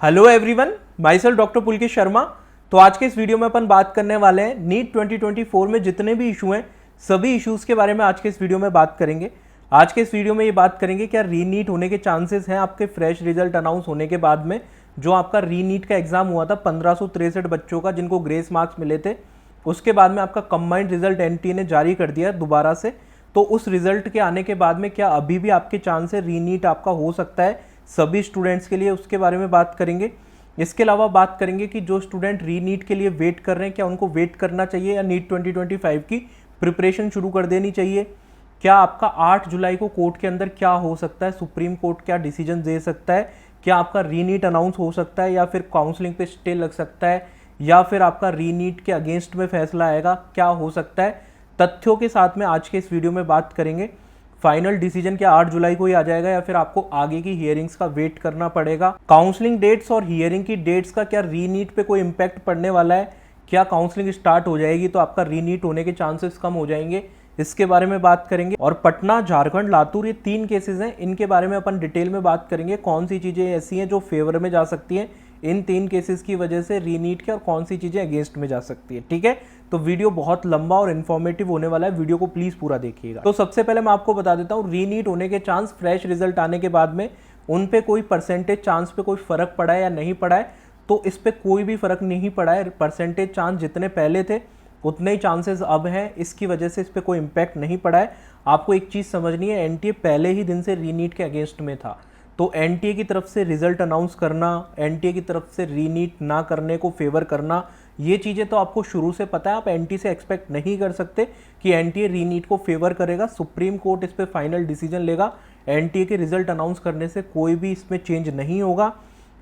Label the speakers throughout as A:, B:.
A: Hello everyone, my self doctor Pulkesh Sharma. तो आज के इस वीडियो में अपन बात करने वाले हैं नीट 2024 में जितने भी इशू हैं सभी इश्यूज के बारे में आज के इस वीडियो में बात करेंगे। आज के इस वीडियो में ये बात करेंगे क्या रीनीट होने के चांसेस हैं आपके फ्रेश रिजल्ट अनाउंस होने के बाद में। जो आपका रीनीट का एग्जाम हुआ था 1563 बच्चों का जिनको ग्रेस मार्क्स मिले थे, उसके बाद में आपका कंबाइंड रिजल्ट एनटीए ने जारी कर दिया दोबारा से। तो उस रिजल्ट के आने के बाद में क्या अभी भी आपके चांस है रीनीट आपका हो सकता है सभी स्टूडेंट्स के लिए, उसके बारे में बात करेंगे। इसके अलावा बात करेंगे कि जो स्टूडेंट रीनीट के लिए वेट कर रहे हैं क्या उनको वेट करना चाहिए या नीट 2025 की प्रिपरेशन शुरू कर देनी चाहिए। क्या आपका 8 जुलाई को कोर्ट के अंदर क्या हो सकता है, सुप्रीम कोर्ट क्या डिसीजन दे सकता है, क्या आपका रीनीट अनाउंस हो सकता है या फिर काउंसलिंग पे स्टे लग सकता है या फिर आपका रीनीट के अगेंस्ट में फैसला आएगा, क्या हो सकता है। तथ्यों के साथ में आज के इस वीडियो में बात करेंगे। फाइनल डिसीजन क्या 8 जुलाई को ही आ जाएगा या फिर आपको आगे की हियरिंग्स का वेट करना पड़ेगा। काउंसलिंग डेट्स और हियरिंग की डेट्स का क्या रीनीट पे कोई इम्पैक्ट पड़ने वाला है, क्या काउंसलिंग स्टार्ट हो जाएगी तो आपका रीनीट होने के चांसेस कम हो जाएंगे, इसके बारे में बात करेंगे। और पटना, झारखंड, लातूर ये 3 केसेस हैं, इनके बारे में अपन डिटेल में बात करेंगे। कौन सी चीज़ें ऐसी हैं जो फेवर में जा सकती हैं इन 3 केसेस की वजह से रीनीट के, और कौन सी चीज़ें अगेंस्ट में जा सकती है। ठीक है, तो वीडियो बहुत लंबा और इन्फॉर्मेटिव होने वाला है, वीडियो को प्लीज़ पूरा देखिएगा। तो सबसे पहले मैं आपको बता देता हूँ रीनीट होने के चांस फ्रेश रिजल्ट आने के बाद में उन पे कोई परसेंटेज चांस पे कोई फ़र्क पड़ा है या नहीं पड़ा है। तो इस पर कोई भी फ़र्क नहीं पड़ा है। परसेंटेज चांस जितने पहले थे उतने ही चांसेस अब हैं, इसकी वजह से इस पर कोई इम्पैक्ट नहीं पड़ा है। आपको एक चीज़ समझनी है, एनटीए पहले ही दिन से रीनीट के अगेंस्ट में था। तो एनटीए की तरफ से रिजल्ट अनाउंस करना, एनटीए की तरफ से रीनीट ना करने को फेवर करना, ये चीज़ें तो आपको शुरू से पता है। आप एनटीए से एक्सपेक्ट नहीं कर सकते कि एनटीए रीनीट को फेवर करेगा। सुप्रीम कोर्ट इस पर फाइनल डिसीजन लेगा। एनटीए के रिजल्ट अनाउंस करने से कोई भी इसमें चेंज नहीं होगा।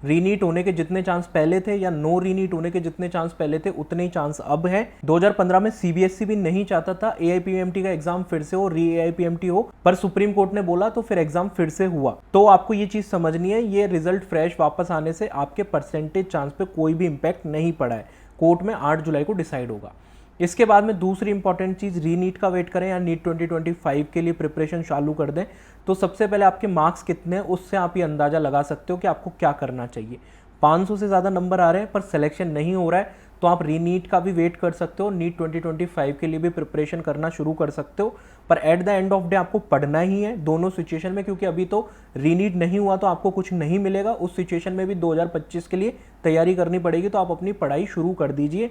A: रीनीट होने के जितने चांस पहले थे या नो रीनीट होने के जितने चांस पहले थे उतने ही चांस अब हैं। 2015 में सीबीएसई भी नहीं चाहता था एआईपीएमटी का एग्जाम फिर से हो, री एआईपीएमटी हो, पर सुप्रीम कोर्ट ने बोला तो फिर एग्जाम फिर से हुआ। तो आपको ये चीज समझनी है, ये रिजल्ट फ्रेश वापस आने से आपके परसेंटेज चांस पे कोई भी इंपैक्ट नहीं पड़ा है। कोर्ट में 8 जुलाई को डिसाइड होगा। इसके बाद में दूसरी इंपॉर्टेंट चीज़, रीनीट का वेट करें या नीट 2025 के लिए प्रिपरेशन चालू कर दें। तो सबसे पहले आपके मार्क्स कितने हैं उससे आप ये अंदाज़ा लगा सकते हो कि आपको क्या करना चाहिए। 500 से ज़्यादा नंबर आ रहे हैं पर सिलेक्शन नहीं हो रहा है तो आप रीनीट का भी वेट कर सकते हो, नीट 2025 के लिए भी प्रिपरेशन करना शुरू कर सकते हो। पर at the end of day आपको पढ़ना ही है दोनों सिचुएशन में, क्योंकि अभी तो रीनीट नहीं हुआ तो आपको कुछ नहीं मिलेगा। उस सिचुएशन में भी 2025 के लिए तैयारी करनी पड़ेगी। तो आप अपनी पढ़ाई शुरू कर दीजिए,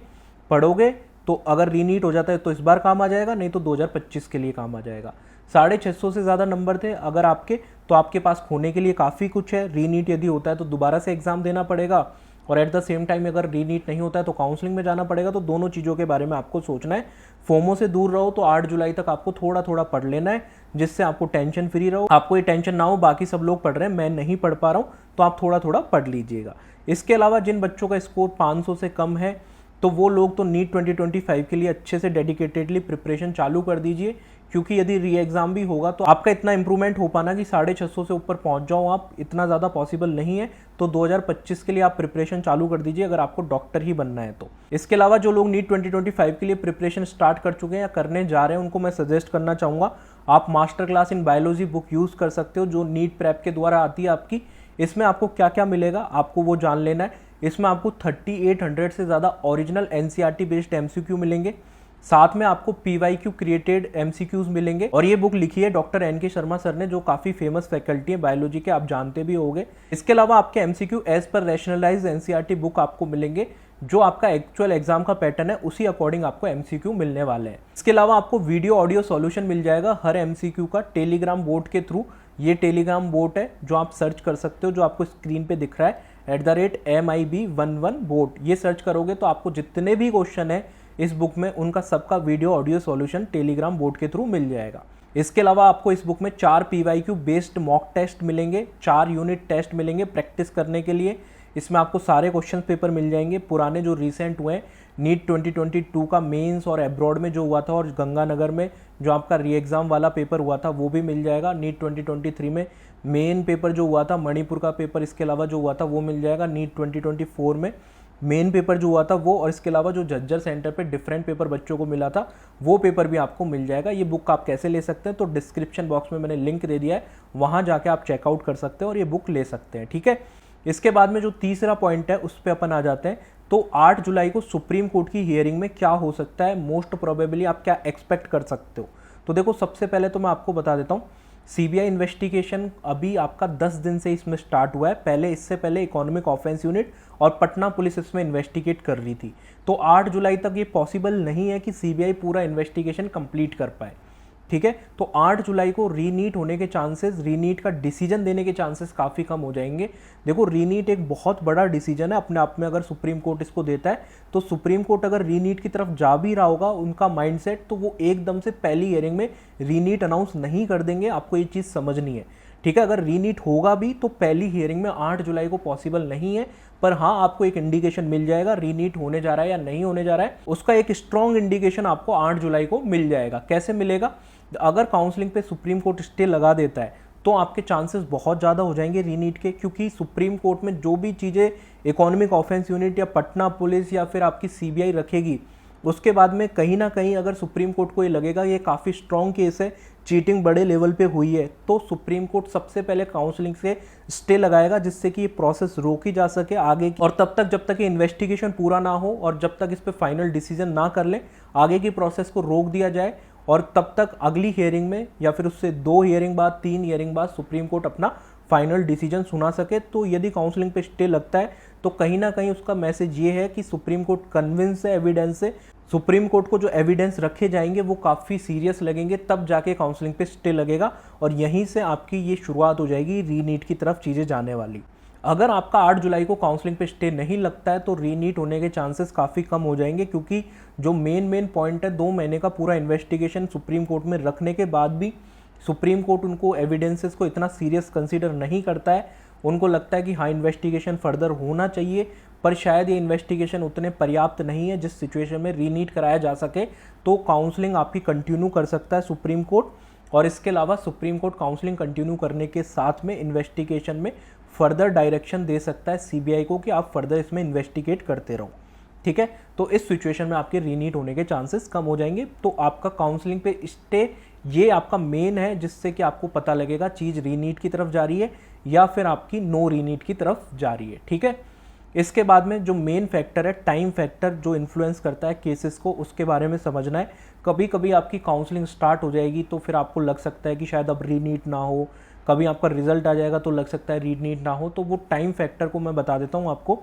A: पढ़ोगे तो अगर रीनीट हो जाता है तो इस बार काम आ जाएगा, नहीं तो 2025 के लिए काम आ जाएगा। 650 से ज़्यादा नंबर थे अगर आपके, तो आपके पास खोने के लिए काफ़ी कुछ है। रीनीट यदि होता है तो दोबारा से एग्जाम देना पड़ेगा, और एट द सेम टाइम अगर रीनीट नहीं होता है तो काउंसलिंग में जाना पड़ेगा। तो दोनों चीज़ों के बारे में आपको सोचना है। फोमो से दूर रहो। तो 8 जुलाई तक आपको थोड़ा थोड़ा पढ़ लेना है जिससे आपको टेंशन फ्री रहो, आपको ये टेंशन ना हो बाकी सब लोग पढ़ रहे हैं मैं नहीं पढ़ पा रहा हूँ, तो आप थोड़ा थोड़ा पढ़ लीजिएगा। इसके अलावा जिन बच्चों का स्कोर 500 से कम है तो वो लोग तो नीट 2025 के लिए अच्छे से डेडिकेटेडली प्रिपरेशन चालू कर दीजिए, क्योंकि यदि री एग्ज़ाम भी होगा तो आपका इतना इंप्रूवमेंट हो पाना कि 650 से ऊपर पहुंच जाओ आप, इतना ज़्यादा पॉसिबल नहीं है। तो 2025 के लिए आप प्रिपरेशन चालू कर दीजिए अगर आपको डॉक्टर ही बनना है तो। इसके अलावा जो लोग नीट 2025 के लिए प्रिपरेशन स्टार्ट कर चुके हैं या करने जा रहे हैं उनको मैं सजेस्ट करना चाहूँगा, आप master class in biology book use कर सकते हो जो नीट प्रेप के द्वारा आती है आपकी। इसमें आपको क्या क्या मिलेगा आपको वो जान लेना है। इसमें आपको 3800 से ज़्यादा ओरिजिनल एनसीईआरटी बेस्ड एमसीक्यू मिलेंगे, साथ में आपको पीवाईक्यू क्रिएटेड एमसीक्यूज मिलेंगे। और ये बुक लिखी है डॉक्टर एनके शर्मा सर ने, जो काफ़ी फेमस फैकल्टी है बायोलॉजी के, आप जानते भी होंगे। इसके अलावा आपके MCQ as per rationalised NCERT book आपको मिलेंगे, जो आपका एक्चुअल एग्जाम का पैटर्न है उसी अकॉर्डिंग आपको एमसीक्यू मिलने वाले हैं। इसके अलावा आपको वीडियो ऑडियो सॉल्यूशन मिल जाएगा हर एमसीक्यू का टेलीग्राम बोट के थ्रू। ये टेलीग्राम बोट है जो आप सर्च कर सकते हो, जो आपको स्क्रीन पे दिख रहा है @MIB11 बोट। ये सर्च करोगे तो आपको जितने भी क्वेश्चन है इस बुक में उनका सबका video audio solution Telegram boat के थ्रू मिल जाएगा। इसके अलावा आपको इस बुक में 4 पीवाईक्यू बेस्ड मॉक टेस्ट मिलेंगे, 4 यूनिट टेस्ट मिलेंगे प्रैक्टिस करने के लिए। इसमें आपको सारे क्वेश्चन पेपर मिल जाएंगे पुराने जो रिसेंट हुए हैं, नीट 2022 का मेंस और एब्रॉड में जो हुआ था, और गंगानगर में जो आपका री एग्ज़ाम वाला पेपर हुआ था वो भी मिल जाएगा। नीट 2023 में मेन पेपर जो हुआ था मणिपुर का पेपर, इसके अलावा जो हुआ था वो मिल जाएगा। नीट 2024 में मेन पेपर जो हुआ था वो, और इसके अलावा जो जज्जर सेंटर पे डिफरेंट पेपर बच्चों को मिला था वो पेपर भी आपको मिल जाएगा। ये बुक आप कैसे ले सकते हैं तो डिस्क्रिप्शन बॉक्स में मैंने लिंक दे दिया है, वहाँ जाके आप चेकआउट कर सकते हैं और ये बुक ले सकते हैं। ठीक है, इसके बाद में जो तीसरा पॉइंट है उस पर अपन आ जाते हैं। तो 8 जुलाई को सुप्रीम कोर्ट की हियरिंग में क्या हो सकता है, मोस्ट प्रोबेबली आप क्या एक्सपेक्ट कर सकते हो। तो देखो सबसे पहले तो मैं आपको बता देता हूँ, सीबीआई इन्वेस्टिगेशन अभी आपका 10 दिन से इसमें स्टार्ट हुआ है। पहले इससे पहले इकोनॉमिक ऑफेंस यूनिट और पटना पुलिस इसमें इन्वेस्टिगेट कर रही थी। तो 8 जुलाई तक ये पॉसिबल नहीं है कि सीबीआई पूरा इन्वेस्टिगेशन कंप्लीट कर पाए, ठीक है। तो 8 जुलाई को रीनीट होने के चांसेस, रीनीट का डिसीजन देने के चांसेस काफ़ी कम हो जाएंगे। देखो रीनीट एक बहुत बड़ा डिसीजन है अपने आप में, अगर सुप्रीम कोर्ट इसको देता है तो सुप्रीम कोर्ट अगर रीनीट की तरफ जा भी रहा होगा उनका माइंडसेट, तो वो एकदम से पहली हियरिंग में रीनीट अनाउंस नहीं कर देंगे, आपको ये चीज़ समझनी है, ठीक है। अगर रीनीट होगा भी तो पहली हियरिंग में 8 जुलाई को पॉसिबल नहीं है, पर हाँ आपको एक इंडिकेशन मिल जाएगा रीनीट होने जा रहा है या नहीं होने जा रहा है, उसका एक स्ट्रॉन्ग इंडिकेशन आपको 8 जुलाई को मिल जाएगा। कैसे मिलेगा, अगर काउंसलिंग पे सुप्रीम कोर्ट स्टे लगा देता है तो आपके चांसेस बहुत ज़्यादा हो जाएंगे रीनीट के, क्योंकि सुप्रीम कोर्ट में जो भी चीज़ें इकोनॉमिक ऑफेंस यूनिट या पटना पुलिस या फिर आपकी सीबीआई रखेगी, उसके बाद में कहीं ना कहीं अगर सुप्रीम कोर्ट को ये लगेगा ये काफ़ी स्ट्रॉन्ग केस है, चीटिंग बड़े लेवल पे हुई है, तो सुप्रीम कोर्ट सबसे पहले काउंसलिंग से स्टे लगाएगा, जिससे कि ये प्रोसेस रोकी जा सके आगे की। और तब तक जब तक ये इन्वेस्टिगेशन पूरा ना हो और जब तक इस पर फाइनल डिसीजन ना कर ले, आगे की प्रोसेस को रोक दिया जाए। और तब तक अगली हियरिंग में या फिर उससे 2 हियरिंग बाद, 3 हियरिंग बाद सुप्रीम कोर्ट अपना फाइनल डिसीजन सुना सके। तो यदि काउंसलिंग पे स्टे लगता है तो कहीं ना कहीं उसका मैसेज ये है कि सुप्रीम कोर्ट कन्विंस है एविडेंस से, सुप्रीम कोर्ट को जो एविडेंस रखे जाएंगे वो काफ़ी सीरियस लगेंगे, तब जाके काउंसलिंग पे स्टे लगेगा और यहीं से आपकी ये शुरुआत हो जाएगी रीनीट की तरफ चीज़ें जाने वाली। अगर आपका 8 जुलाई को काउंसलिंग पे स्टे नहीं लगता है तो रीनीट होने के चांसेस काफ़ी कम हो जाएंगे, क्योंकि जो मेन पॉइंट है 2 महीने का पूरा इन्वेस्टिगेशन सुप्रीम कोर्ट में रखने के बाद भी सुप्रीम कोर्ट उनको एविडेंसेस को इतना सीरियस कंसीडर नहीं करता है। उनको लगता है कि हाँ इन्वेस्टिगेशन फर्दर होना चाहिए, पर शायद ये इन्वेस्टिगेशन उतने पर्याप्त नहीं है जिस सिचुएशन में रीनीट कराया जा सके। तो काउंसलिंग आपकी कंटिन्यू कर सकता है सुप्रीम कोर्ट, और इसके अलावा सुप्रीम कोर्ट काउंसलिंग कंटिन्यू करने के साथ में इन्वेस्टिगेशन में फर्दर डायरेक्शन दे सकता है सीबीआई को कि आप फर्दर इसमें इन्वेस्टिगेट करते रहो, ठीक है। तो इस सिचुएशन में आपके रीनीट होने के चांसेस कम हो जाएंगे। तो आपका काउंसलिंग पे स्टे ये आपका मेन है, जिससे कि आपको पता लगेगा चीज़ रीनीट की तरफ जा रही है या फिर आपकी नो रीनीट की तरफ जा रही है, ठीक है। इसके बाद में जो मेन फैक्टर है टाइम फैक्टर, जो इन्फ्लुएंस करता है केसेस को, उसके बारे में समझना है। कभी कभी आपकी काउंसलिंग स्टार्ट हो जाएगी तो फिर आपको लग सकता है कि शायद अब रीनीट ना हो, कभी आपका रिजल्ट आ जाएगा तो लग सकता है रीनीट ना हो। तो वो टाइम फैक्टर को मैं बता देता हूँ आपको।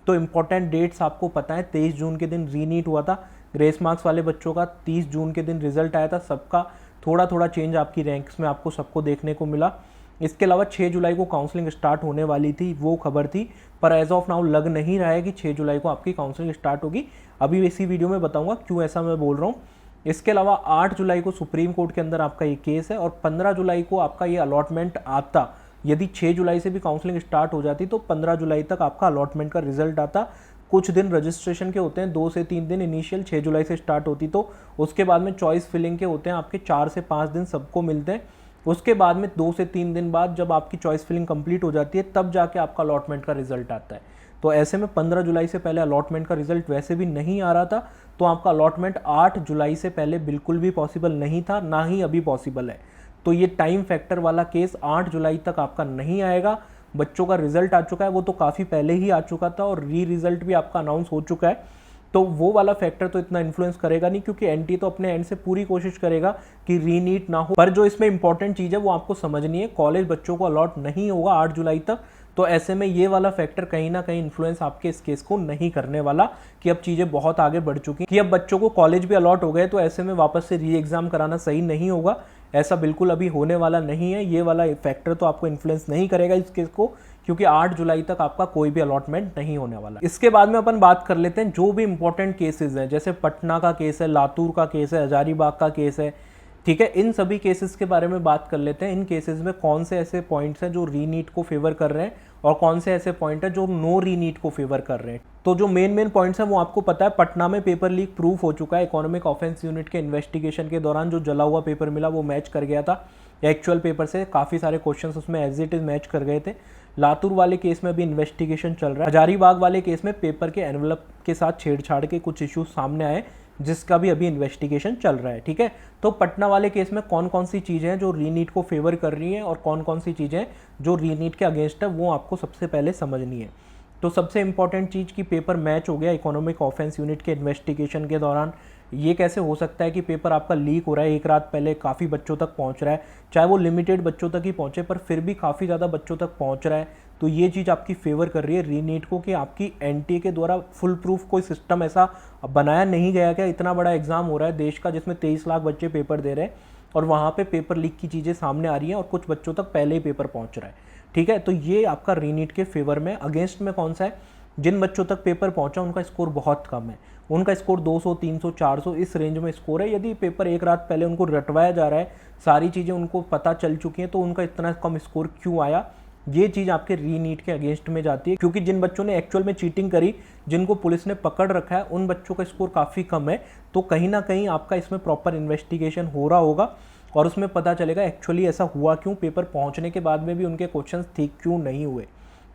A: तो इम्पॉर्टेंट डेट्स आपको पता है, 23 जून के दिन रीनीट हुआ था ग्रेस मार्क्स वाले बच्चों का, 30 जून के दिन रिजल्ट आया था सबका। थोड़ा थोड़ा चेंज आपकी रैंक्स में आपको सबको देखने को मिला। इसके अलावा 6 जुलाई को काउंसलिंग स्टार्ट होने वाली थी, वो खबर थी, पर एज ऑफ नाउ लग नहीं रहा है कि 6 जुलाई को आपकी काउंसलिंग स्टार्ट होगी। अभी इसी वीडियो में बताऊंगा क्यों ऐसा मैं बोल रहा हूँ। इसके अलावा 8 जुलाई को सुप्रीम कोर्ट के अंदर आपका ये केस है और 15 जुलाई को आपका ये अलॉटमेंट आता। यदि 6 जुलाई से भी काउंसलिंग स्टार्ट हो जाती तो 15 जुलाई तक आपका अलॉटमेंट का रिजल्ट आता। कुछ दिन रजिस्ट्रेशन के होते हैं, 2 से 3 दिन इनिशियल, 6 जुलाई से स्टार्ट होती तो उसके बाद में चॉइस फिलिंग के होते हैं आपके 4 से 5 दिन सबको मिलते हैं। उसके बाद में 2 से 3 दिन बाद जब आपकी चॉइस फिलिंग कंप्लीट हो जाती है तब जाके आपका अलॉटमेंट का रिजल्ट आता है। तो ऐसे में 15 जुलाई से पहले अलॉटमेंट का रिजल्ट वैसे भी नहीं आ रहा था, तो आपका अलॉटमेंट 8 जुलाई से पहले बिल्कुल भी पॉसिबल नहीं था, ना ही अभी पॉसिबल है। तो ये टाइम फैक्टर वाला केस 8 जुलाई तक आपका नहीं आएगा। बच्चों का रिजल्ट आ चुका है, वो तो काफ़ी पहले ही आ चुका था और रिजल्ट भी आपका अनाउंस हो चुका है, तो वो वाला फैक्टर तो इतना इन्फ्लुएंस करेगा नहीं, क्योंकि एनटी तो अपने एंड से पूरी कोशिश करेगा कि रीनीट ना हो। पर जो इसमें इंपॉर्टेंट चीज़ है वो आपको समझनी है, कॉलेज बच्चों को अलॉट नहीं होगा 8 जुलाई तक, तो ऐसे में ये वाला फैक्टर कहीं ना कहीं इन्फ्लुएंस आपके इस केस को नहीं करने वाला कि अब चीज़ें बहुत आगे बढ़ चुकी कि अब बच्चों को कॉलेज भी अलॉट हो गए, तो ऐसे में वापस से री एग्जाम कराना सही नहीं होगा। ऐसा बिल्कुल अभी होने वाला नहीं है, ये वाला फैक्टर तो आपको इन्फ्लुएंस नहीं करेगा इस केस को, क्योंकि 8 जुलाई तक आपका कोई भी अलॉटमेंट नहीं होने वाला। इसके बाद में अपन बात कर लेते हैं जो भी इंपॉर्टेंट केसेस हैं, जैसे पटना का केस है, लातूर का केस है, हजारीबाग का केस है, ठीक है। इन सभी केसेस के बारे में बात कर लेते हैं। इन केसेस में कौन से ऐसे पॉइंट्स हैं जो रीनीट को फेवर कर रहे हैं और कौन से ऐसे पॉइंट है जो नो रीनीट को फेवर कर रहे हैं। तो जो मेन पॉइंट्स हैं वो आपको पता है, पटना में पेपर लीक प्रूफ हो चुका है। इकोनॉमिक ऑफेंस यूनिट के इन्वेस्टिगेशन के दौरान जो जला हुआ पेपर मिला वो मैच कर गया था एक्चुअल पेपर से, काफ़ी सारे क्वेश्चंस उसमें एज इट इज मैच कर गए थे। लातूर वाले केस में भी इन्वेस्टिगेशन चल रहा है। हजारीबाग वाले केस में पेपर के एनवलप के साथ छेड़छाड़ के कुछ इश्यूज सामने आए, जिसका भी अभी इन्वेस्टिगेशन चल रहा है। ठीक है, तो पटना वाले केस में कौन कौन सी चीज़ें हैं जो रीनीट को फेवर कर रही हैं और कौन कौन सी चीज़ें हैं जो रीनीट के अगेंस्ट है, वो आपको सबसे पहले समझनी है। तो सबसे इंपॉर्टेंट चीज़ कि पेपर मैच हो गया इकोनॉमिक ऑफेंस यूनिट के इन्वेस्टिगेशन के दौरान। ये कैसे हो सकता है कि पेपर आपका लीक हो रहा है, एक रात पहले काफ़ी बच्चों तक पहुंच रहा है, चाहे वो लिमिटेड बच्चों तक ही पहुंचे पर फिर भी काफ़ी ज़्यादा बच्चों तक पहुंच रहा है। तो ये चीज़ आपकी फेवर कर रही है रीनीट को कि आपकी एनटीए के द्वारा फुल प्रूफ कोई सिस्टम ऐसा बनाया नहीं गया क्या। इतना बड़ा एग्जाम हो रहा है देश का जिसमें 23 लाख बच्चे पेपर दे रहे हैं और वहाँ पे पेपर लीक की चीज़ें सामने आ रही हैं और कुछ बच्चों तक पहले ही पेपर पहुँच रहा है। ठीक है, तो ये आपका रीनीट के फेवर में। अगेंस्ट में कौन सा है, जिन बच्चों तक पेपर पहुंचा उनका स्कोर बहुत कम है, उनका स्कोर 200, 300, 400 इस रेंज में स्कोर है। यदि पेपर एक रात पहले उनको रटवाया जा रहा है, सारी चीज़ें उनको पता चल चुकी हैं, तो उनका इतना कम स्कोर क्यों आया, ये चीज़ आपके रीनीट के अगेंस्ट में जाती है। क्योंकि जिन बच्चों ने एक्चुअल में चीटिंग करी, जिनको पुलिस ने पकड़ रखा है, उन बच्चों का स्कोर काफ़ी कम है। तो कहीं ना कहीं आपका इसमें प्रॉपर इन्वेस्टिगेशन हो रहा होगा और उसमें पता चलेगा एक्चुअली ऐसा हुआ क्यों, पेपर पहुंचने के बाद में भी उनके क्वेश्चंस ठीक क्यों नहीं हुए।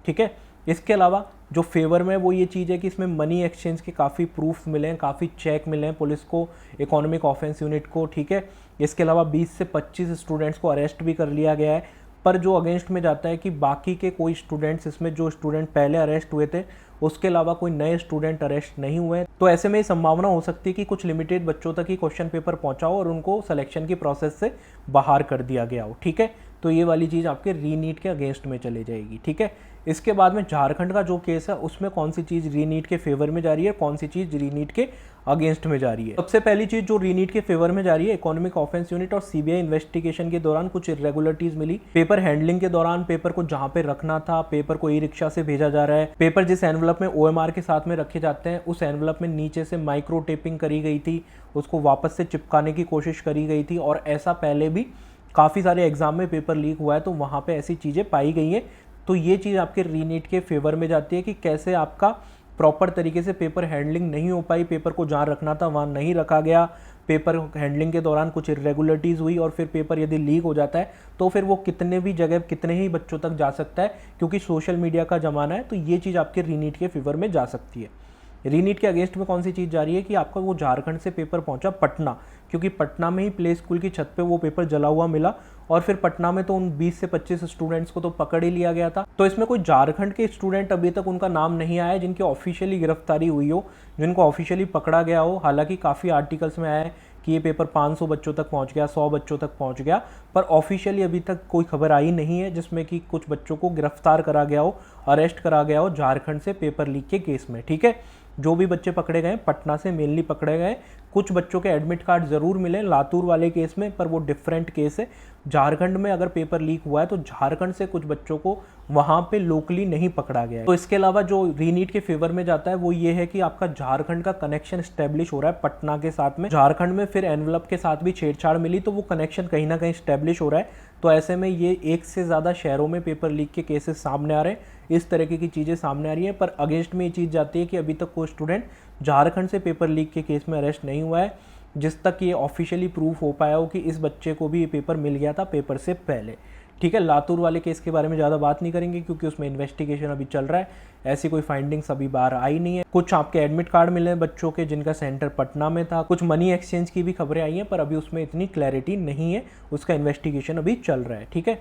A: ठीक है, इसके अलावा जो फेवर में वो ये चीज़ है कि इसमें मनी एक्सचेंज के काफ़ी प्रूफ मिले हैं, काफ़ी चेक मिले हैं पुलिस को, इकोनॉमिक ऑफेंस यूनिट को। ठीक है, इसके अलावा 20 से 25 स्टूडेंट्स को अरेस्ट भी कर लिया गया है। पर जो अगेंस्ट में जाता है कि बाकी के कोई स्टूडेंट्स, इसमें जो स्टूडेंट पहले अरेस्ट हुए थे उसके अलावा कोई नए स्टूडेंट अरेस्ट नहीं हुए। तो ऐसे में ये संभावना हो सकती है कि कुछ लिमिटेड बच्चों तक ही क्वेश्चन पेपर पहुंचा हो और उनको सिलेक्शन की प्रोसेस से बाहर कर दिया गया हो। ठीक है, तो ये वाली चीज़ आपके रीनीट के अगेंस्ट में चली जाएगी। ठीक है, इसके बाद में झारखंड का जो केस है उसमें कौन सी चीज़ रीनीट के फेवर में जा रही है, कौन सी चीज़ रीनीट के अगेंस्ट में जा रही है। सबसे पहली चीज़ जो रीनीट के फेवर में जा रही है, इकोनॉमिक ऑफेंस यूनिट और सीबीआई इन्वेस्टिगेशन के दौरान कुछ इरेगुलरिटीज मिली। पेपर हैंडलिंग के दौरान पेपर को जहां पे रखना था, पेपर को ई रिक्शा से भेजा जा रहा है, पेपर जिस एनवलप में ओएमआर के साथ में रखे जाते हैं उस एनवलप में नीचे से माइक्रो टेपिंग करी गई थी, उसको वापस से चिपकाने की कोशिश करी गई थी। और ऐसा पहले भी काफ़ी सारे एग्जाम में पेपर लीक हुआ है, तो वहाँ पे ऐसी चीज़ें पाई गई हैं। तो ये चीज़ आपके रीनीट के फेवर में जाती है कि कैसे आपका प्रॉपर तरीके से पेपर हैंडलिंग नहीं हो पाई, पेपर को जहाँ रखना था वहाँ नहीं रखा गया, पेपर हैंडलिंग के दौरान कुछ इरेगुलरिटीज़ हुई और फिर पेपर यदि लीक हो जाता है तो फिर वो कितने भी जगह कितने ही बच्चों तक जा सकता है, क्योंकि सोशल मीडिया का ज़माना है। तो ये चीज़ आपके रीनीट के फेवर में जा सकती है। रीनीट के अगेंस्ट में कौन सी चीज़ जा रही है कि आपका वो झारखंड से पेपर पहुंचा पटना, क्योंकि पटना में ही प्ले स्कूल की छत पे वो पेपर जला हुआ मिला और फिर पटना में तो उन 20 से 25 स्टूडेंट्स को तो पकड़ ही लिया गया था। तो इसमें कोई झारखंड के स्टूडेंट अभी तक उनका नाम नहीं आया जिनकी ऑफिशियली गिरफ्तारी हुई हो, जिनको ऑफिशियली पकड़ा गया हो। हालांकि काफ़ी आर्टिकल्स में आया है कि ये पेपर 500 बच्चों तक पहुंच गया, 100 बच्चों तक पहुंच गया, पर ऑफिशियली अभी तक कोई खबर आई नहीं है जिसमें कि कुछ बच्चों को गिरफ्तार करा गया हो, अरेस्ट करा गया हो झारखंड से पेपर लीक के केस में। ठीक है, जो भी बच्चे पकड़े गए पटना से मेनली पकड़े गए। कुछ बच्चों के एडमिट कार्ड ज़रूर मिले लातूर वाले केस में, पर वो डिफरेंट केस है। झारखंड में अगर पेपर लीक हुआ है तो झारखंड से कुछ बच्चों को वहाँ पे लोकली नहीं पकड़ा गया है। तो इसके अलावा जो रीनीट के फेवर में जाता है वो ये है कि आपका झारखंड का कनेक्शन स्टैब्लिश हो रहा है पटना के साथ में। झारखंड में फिर एनवलप के साथ भी छेड़छाड़ मिली तो वो कनेक्शन कहीं ना कहीं स्टैब्लिश हो रहा है। तो ऐसे में ये एक से ज़्यादा शहरों में पेपर लीक के केसेस सामने आ रहे हैं, इस तरीके की चीज़ें सामने आ रही हैं। पर अगेंस्ट में ये चीज़ जाती है कि अभी तक कोई स्टूडेंट झारखंड से पेपर लीक के केस में अरेस्ट नहीं हुआ है जिस तक ये ऑफिशियली प्रूफ हो पाया हो कि इस बच्चे को भी ये पेपर मिल गया था पेपर से पहले। ठीक है, लातूर वाले केस के बारे में ज़्यादा बात नहीं करेंगे क्योंकि उसमें इन्वेस्टिगेशन अभी चल रहा है, ऐसी कोई फाइंडिंग्स अभी बाहर आई नहीं है। कुछ आपके एडमिट कार्ड मिले हैं बच्चों के जिनका सेंटर पटना में था, कुछ मनी एक्सचेंज की भी खबरें आई हैं पर अभी उसमें इतनी क्लैरिटी नहीं है, उसका इन्वेस्टिगेशन अभी चल रहा है। ठीक है,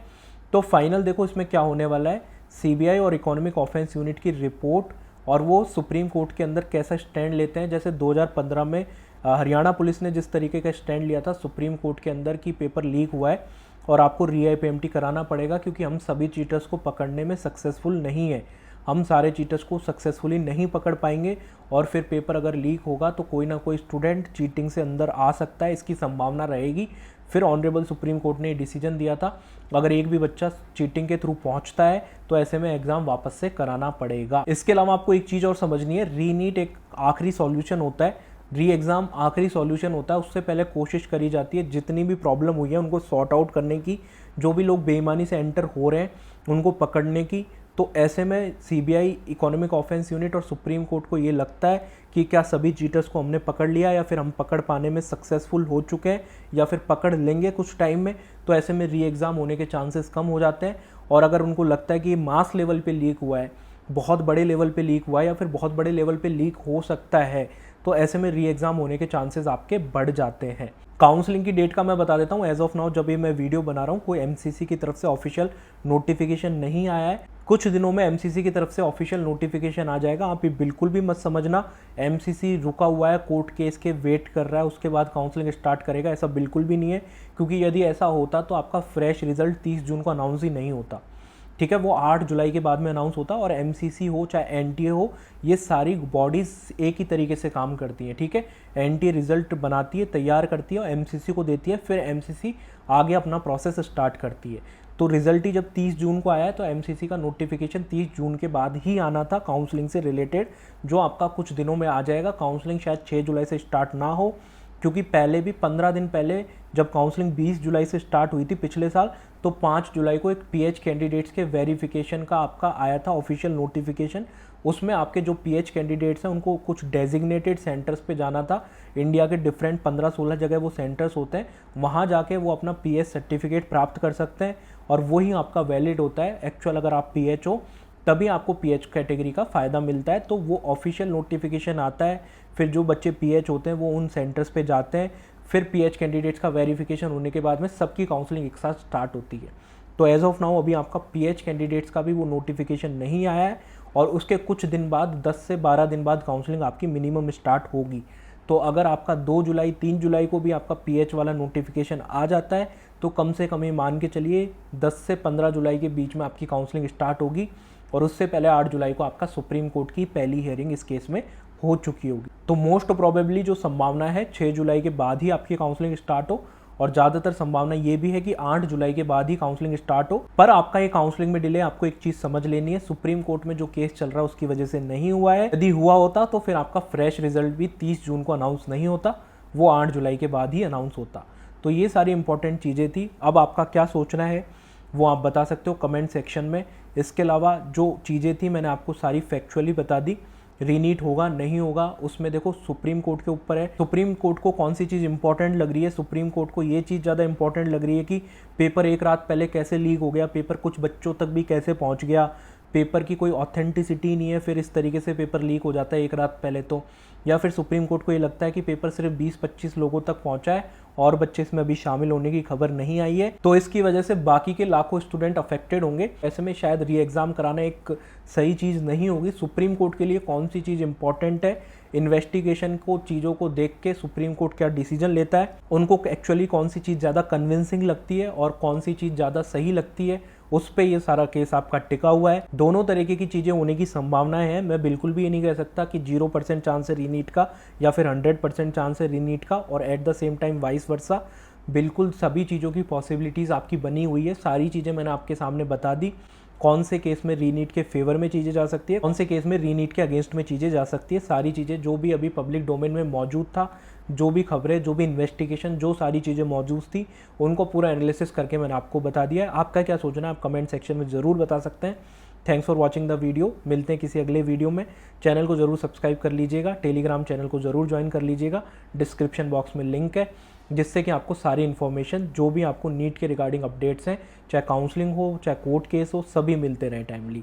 A: तो फाइनल देखो इसमें क्या होने वाला है, सीबीआई और इकोनॉमिक ऑफेंस यूनिट की रिपोर्ट और वो सुप्रीम कोर्ट के अंदर कैसा स्टैंड लेते हैं। जैसे 2015 में हरियाणा पुलिस ने जिस तरीके का स्टैंड लिया था सुप्रीम कोर्ट के अंदर कि पेपर लीक हुआ है और आपको री-आईपीएमटी कराना पड़ेगा क्योंकि हम सभी चीटर्स को पकड़ने में सक्सेसफुल नहीं है, हम सारे चीटर्स को सक्सेसफुली नहीं पकड़ पाएंगे और फिर पेपर अगर लीक होगा तो कोई ना कोई स्टूडेंट चीटिंग से अंदर आ सकता है, इसकी संभावना रहेगी। फिर ऑनरेबल सुप्रीम कोर्ट ने डिसीजन दिया था अगर एक भी बच्चा चीटिंग के थ्रू पहुंचता है तो ऐसे में एग्जाम वापस से कराना पड़ेगा। इसके अलावा आपको एक चीज़ और समझनी है, रीनीट एक आखिरी सॉल्यूशन होता है, री एग्ज़ाम आखिरी सॉल्यूशन होता है। उससे पहले कोशिश करी जाती है जितनी भी प्रॉब्लम हुई है उनको सॉर्ट आउट करने की, जो भी लोग बेईमानी से एंटर हो रहे हैं उनको पकड़ने की। तो ऐसे में सीबीआई, इकोनॉमिक ऑफेंस यूनिट और सुप्रीम कोर्ट को ये लगता है कि क्या सभी चीटर्स को हमने पकड़ लिया या फिर हम पकड़ पाने में सक्सेसफुल हो चुके हैं या फिर पकड़ लेंगे कुछ टाइम में। तो ऐसे में री एग्ज़ाम होने के चांसेस कम हो जाते हैं। और अगर उनको लगता है कि ये मास लेवल पे लीक हुआ है, बहुत बड़े लेवल पे लीक हुआ है या फिर बहुत बड़े लेवल पे लीक हो सकता है, तो ऐसे में री एग्ज़ाम होने के चांसेस आपके बढ़ जाते हैं। काउंसलिंग की डेट का मैं बता देता हूँ। एज ऑफ नाउ जब ये मैं वीडियो बना रहा हूँ कोई एमसीसी की तरफ से ऑफिशियल नोटिफिकेशन नहीं आया है। कुछ दिनों में एमसीसी की तरफ से ऑफिशियल नोटिफिकेशन आ जाएगा। आप ये बिल्कुल भी मत समझना एमसीसी रुका हुआ है, कोर्ट केस के वेट कर रहा है, उसके बाद काउंसलिंग स्टार्ट करेगा, ऐसा बिल्कुल भी नहीं है। क्योंकि यदि ऐसा होता तो आपका फ्रेश रिजल्ट 30 जून को अनाउंस ही नहीं होता, ठीक है। वो 8 जुलाई के बाद में अनाउंस होता। और एमसीसी हो चाहे एनटीए हो, ये सारी बॉडीज एक ही तरीके से काम करती हैं, ठीक है। एनटीए रिजल्ट बनाती है, तैयार करती है और एमसीसी को देती है, फिर एमसीसी आगे अपना प्रोसेस स्टार्ट करती है। तो रिजल्ट ही जब 30 जून को आया है तो एमसीसी का नोटिफिकेशन 30 जून के बाद ही आना था काउंसलिंग से रिलेटेड, जो आपका कुछ दिनों में आ जाएगा। काउंसलिंग शायद 6 जुलाई से स्टार्ट ना हो, क्योंकि पहले भी 15 दिन पहले जब काउंसलिंग 20 जुलाई से स्टार्ट हुई थी पिछले साल, तो 5 जुलाई को एक पीएच कैंडिडेट्स के वेरिफिकेशन का आपका आया था ऑफिशियल नोटिफिकेशन। उसमें आपके जो पीएच कैंडिडेट्स हैं उनको कुछ डेजिग्नेटेड सेंटर्स पे जाना था। इंडिया के डिफरेंट 15-16 जगह वो सेंटर्स होते हैं, वहाँ जाके वो अपना पीएच सर्टिफिकेट प्राप्त कर सकते हैं और वही आपका वैलिड होता है। एक्चुअल अगर आप पीएच हो तभी आपको पीएच कैटेगरी का फ़ायदा मिलता है। तो वो ऑफिशियल नोटिफिकेशन आता है, फिर जो बच्चे पीएच होते हैं वो उन सेंटर्स पे जाते हैं, फिर पीएच कैंडिडेट्स का वेरिफिकेशन होने के बाद में सबकी काउंसलिंग एक साथ स्टार्ट होती है। तो एज ऑफ नाउ अभी आपका पीएच कैंडिडेट्स का भी वो नोटिफिकेशन नहीं आया है और उसके कुछ दिन बाद 10 से 12 दिन बाद काउंसलिंग आपकी मिनिमम स्टार्ट होगी। तो अगर आपका 2 जुलाई 3 जुलाई को भी आपका पीएच वाला नोटिफिकेशन आ जाता है तो कम से कम ये मान के चलिए 10 से 15 जुलाई के बीच में आपकी काउंसलिंग स्टार्ट होगी और उससे पहले 8 जुलाई को आपका सुप्रीम कोर्ट की पहली हियरिंग इस केस में हो चुकी होगी। तो मोस्ट प्रोबेबली जो संभावना है 6 जुलाई के बाद ही आपकी काउंसलिंग स्टार्ट हो और ज़्यादातर संभावना ये भी है कि 8 जुलाई के बाद ही काउंसलिंग स्टार्ट हो। पर आपका ये काउंसलिंग में डिले आपको एक चीज़ समझ लेनी है, सुप्रीम कोर्ट में जो केस चल रहा है उसकी वजह से नहीं हुआ है। यदि हुआ होता तो फिर आपका फ्रेश रिजल्ट भी 30 जून को अनाउंस नहीं होता, वो 8 जुलाई के बाद ही अनाउंस होता। तो ये सारी इंपॉर्टेंट चीज़ें थी। अब आपका क्या सोचना है वो आप बता सकते हो कमेंट सेक्शन में। इसके अलावा जो चीज़ें थी मैंने आपको सारी फैक्चुअली बता दी। रीनीट होगा नहीं होगा उसमें देखो सुप्रीम कोर्ट के ऊपर है। सुप्रीम कोर्ट को कौन सी चीज़ इंपॉर्टेंट लग रही है, सुप्रीम कोर्ट को ये चीज़ ज़्यादा इंपॉर्टेंट लग रही है कि पेपर एक रात पहले कैसे लीक हो गया, पेपर कुछ बच्चों तक भी कैसे पहुंच गया, पेपर की कोई ऑथेंटिसिटी नहीं है, फिर इस तरीके से पेपर लीक हो जाता है एक रात पहले। तो या फिर सुप्रीम कोर्ट को ये लगता है कि पेपर सिर्फ 20-25 लोगों तक पहुंचा है और बच्चे इसमें अभी शामिल होने की खबर नहीं आई है, तो इसकी वजह से बाकी के लाखों स्टूडेंट अफेक्टेड होंगे। ऐसे में शायद री एग्ज़ाम कराना एक सही चीज़ नहीं होगी। सुप्रीम कोर्ट के लिए कौन सी चीज़ इंपॉर्टेंट है, इन्वेस्टिगेशन को चीज़ों को देख के सुप्रीम कोर्ट क्या डिसीजन लेता है, उनको एक्चुअली कौन सी चीज़ ज़्यादा कन्विंसिंग लगती है और कौन सी चीज़ ज़्यादा सही लगती है, उस पर ये सारा केस आपका टिका हुआ है। दोनों तरीके की चीज़ें होने की संभावनाएं हैं। मैं बिल्कुल भी ये नहीं कह सकता कि 0% चांस है रीनीट का या फिर 100% चांस है रीनीट का और at the same time vice versa. बिल्कुल सभी चीज़ों की पॉसिबिलिटीज़ आपकी बनी हुई है। सारी चीज़ें मैंने आपके सामने बता दी। कौन से केस में रीनीट के फेवर में चीज़ें जा सकती है, कौन से केस में रीनीट के अगेंस्ट में चीज़ें जा सकती है, सारी चीज़ें जो भी अभी पब्लिक डोमेन में मौजूद था, जो भी खबरें, जो भी इन्वेस्टिगेशन, जो सारी चीज़ें मौजूद थी, उनको पूरा एनालिसिस करके मैंने आपको बता दिया है। आपका क्या सोचना है आप कमेंट सेक्शन में ज़रूर बता सकते हैं। Thanks for watching the video. मिलते हैं किसी अगले वीडियो में। चैनल को ज़रूर सब्सक्राइब कर लीजिएगा, टेलीग्राम चैनल को ज़रूर ज्वाइन कर लीजिएगा, डिस्क्रिप्शन बॉक्स में लिंक है, जिससे कि आपको सारी इन्फॉर्मेशन जो भी आपको नीट के रिगार्डिंग अपडेट्स हैं, चाहे काउंसलिंग हो चाहे कोर्ट केस हो, सभी मिलते रहे टाइमली।